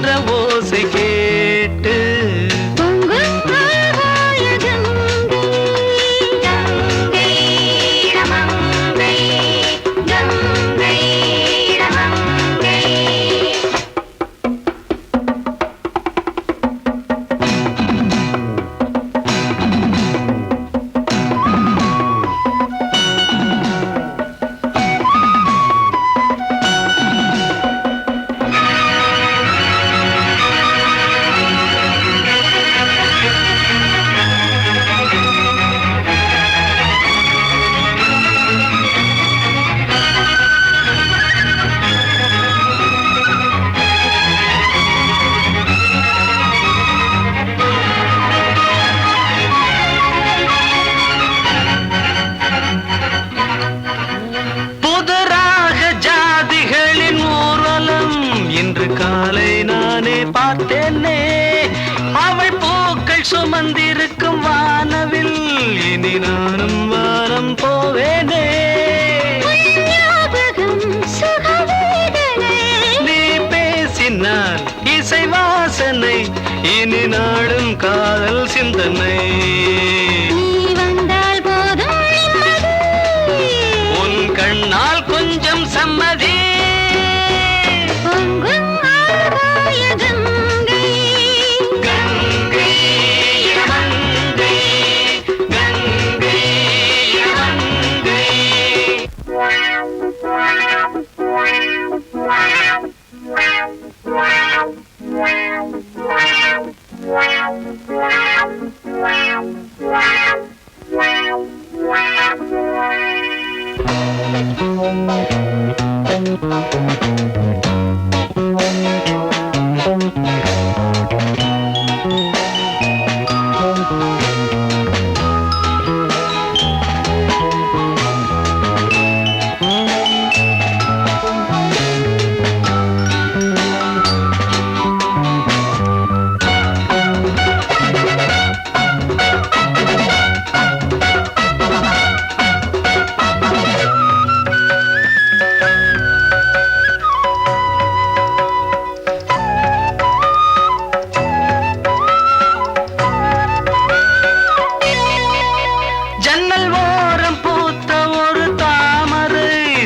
சிரிக்கின்ற ஓசை கேட்டு காலை நானே பார்த்தேனே அவள் பூக்கள் சுமந்திருக்கும் வானவில் இனி நானும் வானம் போவேனே நீ பேசினால் இசை வாசனை இனி நாடும் காதல் சிந்தனை உன் கண்ணால் கொஞ்சம் சம்மதி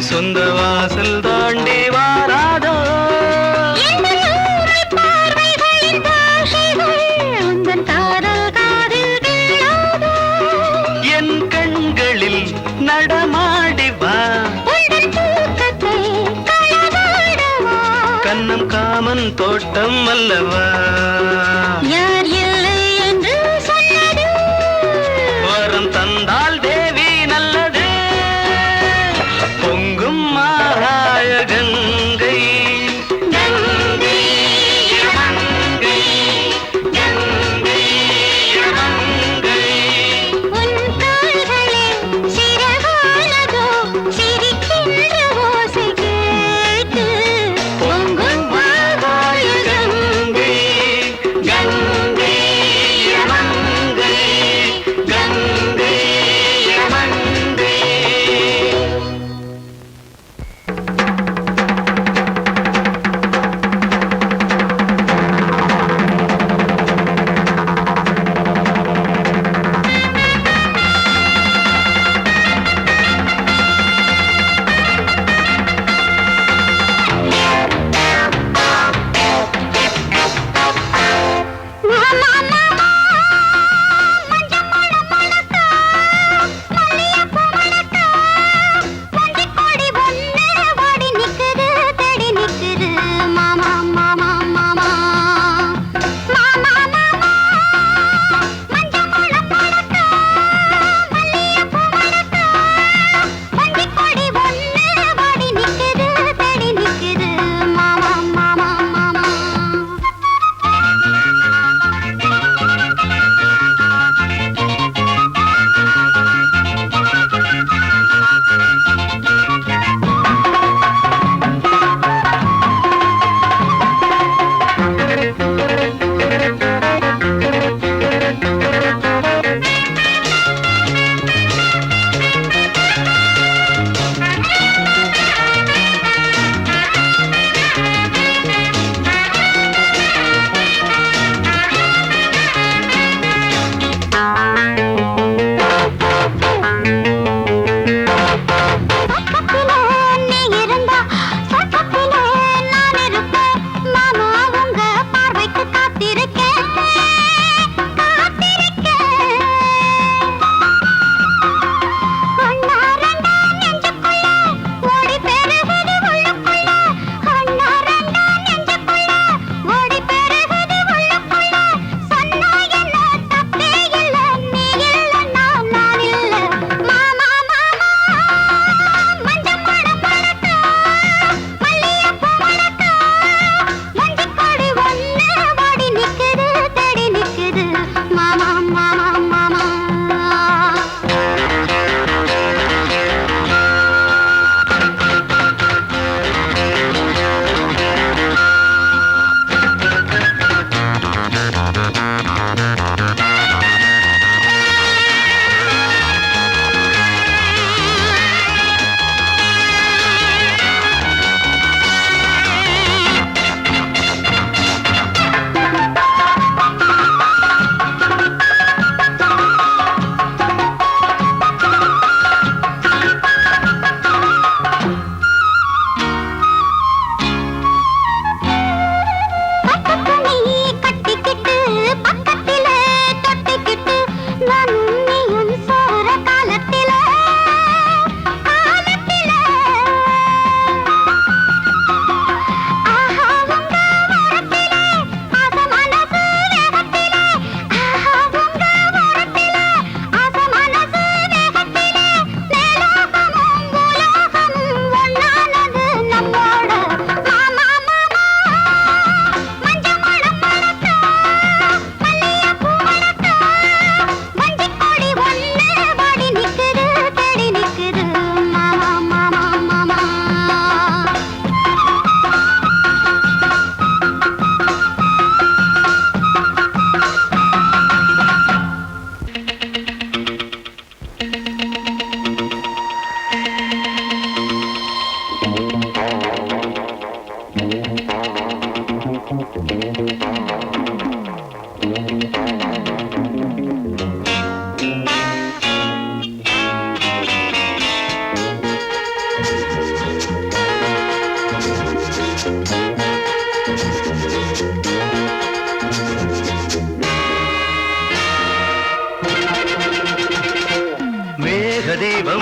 சொந்த வாசல் தாண்டி வாராதோ என் கண்களில் நடமாடி வா கண்ணம் காமன் தோட்டம் அல்லவா யார் இல்லை என்று சொன்னது வரம் தந்தால் தேவி நல்லது பொங்கும் மாகாய கங்கை கங்கை கங்கை கங்கை கங்கை உன் கால்களே சிறகானதோ சிரிக்கின்ற ஓசை கேட்டு பொங்கும் மாகாய கங்கை கங்கை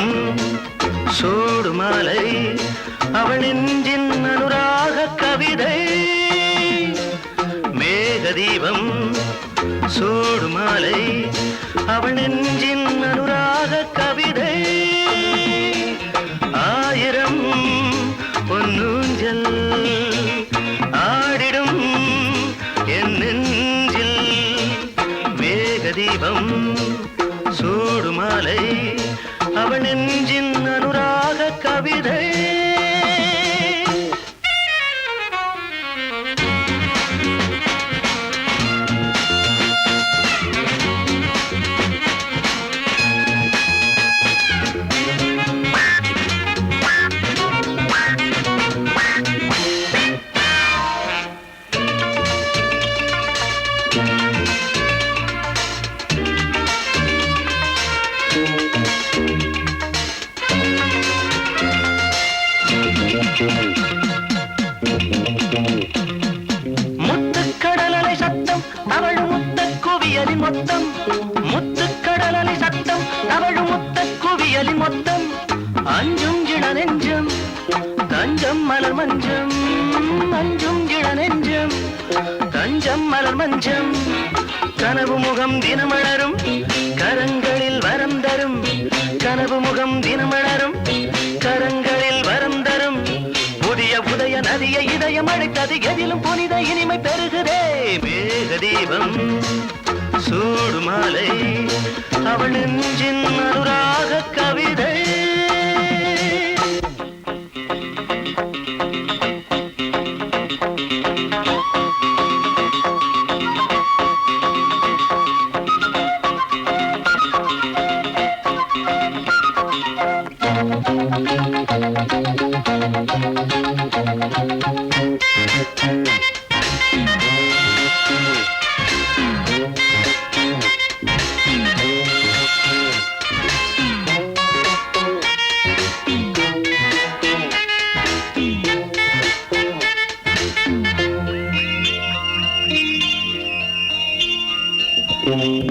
தீபம் சூடு மாலை அவள் நெஞ்சின் அனுராக கவிதை மேக தீபம் சூடு மாலை அவள் நெஞ்சின் அனுராக கவிதை ஆயிரம் பொன்னூஞ்சல் ஆடிடும் என் நெஞ்சில் மேக தீபம் சூடு மாலை அவள் நெஞ்சின் அனுராக கவிதை முத்துக்கடலலை சத்தம் அவள் முத்த குவியலின் மொத்தம் முத்துக்கடலலை சத்தம் அவள் முத்த குவியலின் மொத்தம் அஞ்சும் இள நெஞ்சம் தஞ்சம் மலர் மஞ்சம் அஞ்சும் இள நெஞ்சம் தஞ்சம் மலர் மஞ்சம் கனவு முகம் தினமலரும் கரங்களில் வரம் தரும் கனவு முகம் தினமலரும் கரங்களில் வரம் தரும் புதிய உதய நதியை இதயம் அழைத்தது எதிலும் புனித இனிமை பெருகுதே மேக தீபம் சூடு மாலை அவள் நெஞ்சின் அனுராக கவிதை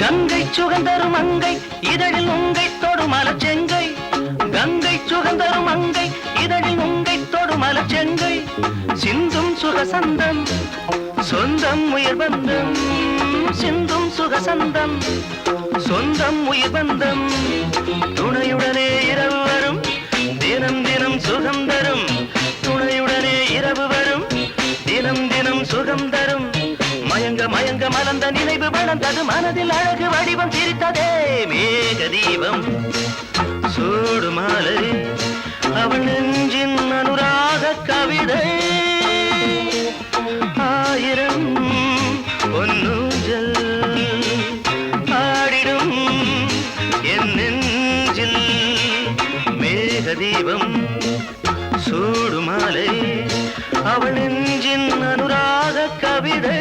கங்கை சுகந்தரும் அங்கை இதழில் உங்கை தொடும் அலச்செங்கை கங்கை சுகந்தரும் அங்கை இதழில் உங்கை தொடும் அலச்செங்கை சிந்தும் சுகசந்தம் சொந்தம் உயிர் பந்தம் சிந்தும் சுகசந்தம் சொந்தம் உயிர் பந்தம் துணையுடனே இரவு வரும் தினம் தினம் சுகம் தரும் துணையுடனே இரவு வரும் தினம் தினம் சுகம் தரும் மயங்க மயங்க மலர்ந்த நினைவு வளர்ந்தது மனதில் அழகு வடிவம் சிரித்ததே மேக தீபம் சூடு மாலை அவள் நெஞ்சின் அனுராக கவிதை ஆயிரம் பொன்னூஞ்சல் ஆடிடும் என் நெஞ்சில் மேக தீபம் சூடு மாலை அவள் நெஞ்சின் அனுராக கவிதை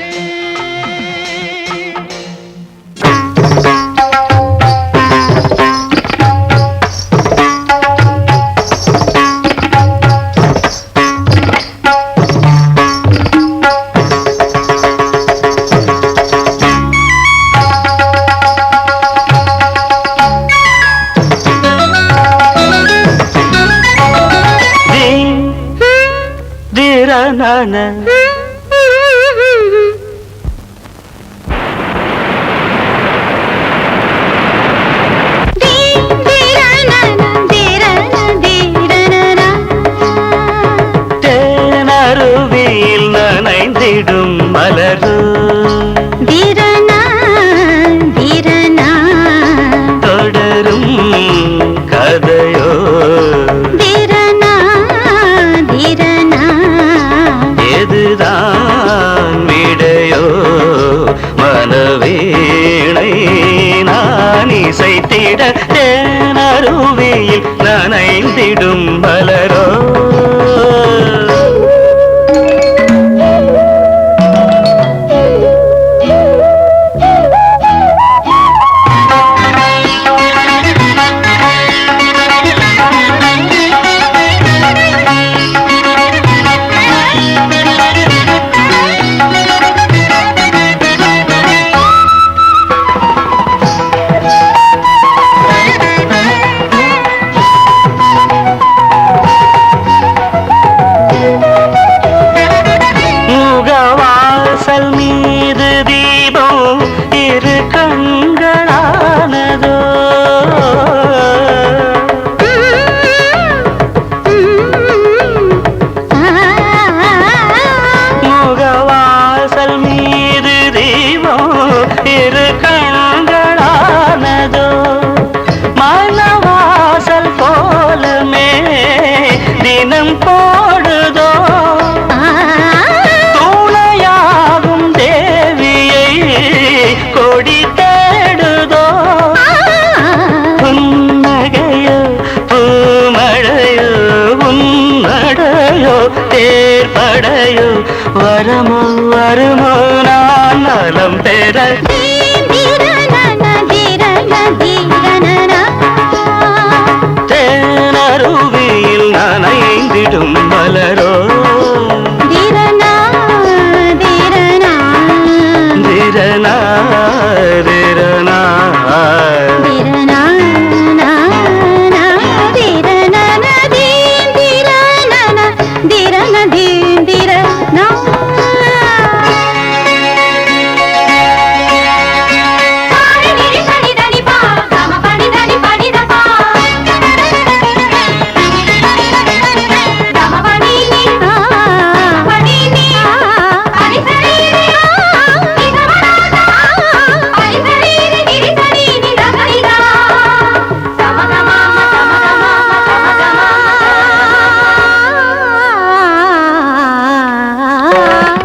நான தேனருவியில் நனைந்திடும் மலரு தொடரும் கதையோ எதுதான் விடையோ மனவீணை நான் இசைத்திட தேனருவியில் நனைந்திடும் மலரோ போடுதோ துணையாகும் தேவியை கொடி தேடுதோ புன்னகையோ பூமழையோ உன்னடையோ தேர்படையோ வரமோ வருமோ நான் நலம் பெற தேனருவியில் நனைந்திடும் மலரோ திரனா திரனா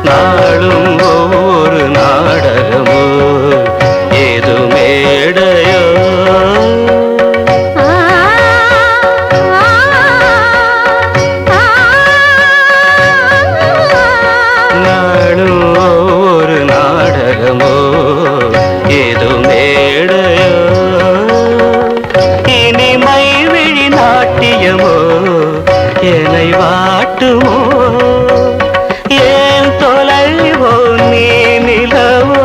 நாளும் ஒவ்வொரு நாடகமோ ஏது மேடையோ நாளும் ஒவ்வொரு நாடகமோ ஏது மேடையோ இனிமை விழி நாட்டியமோ என்னை வாட்டுமோ ஏன் தொலைவோ நீ நிலவோ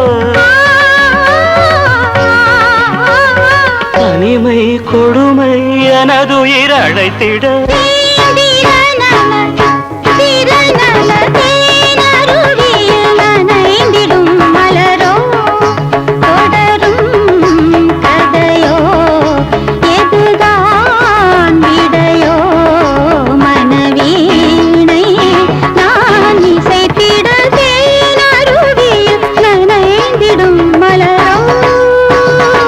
தனிமை கொடுமை எனதுயிர் அழைத்திட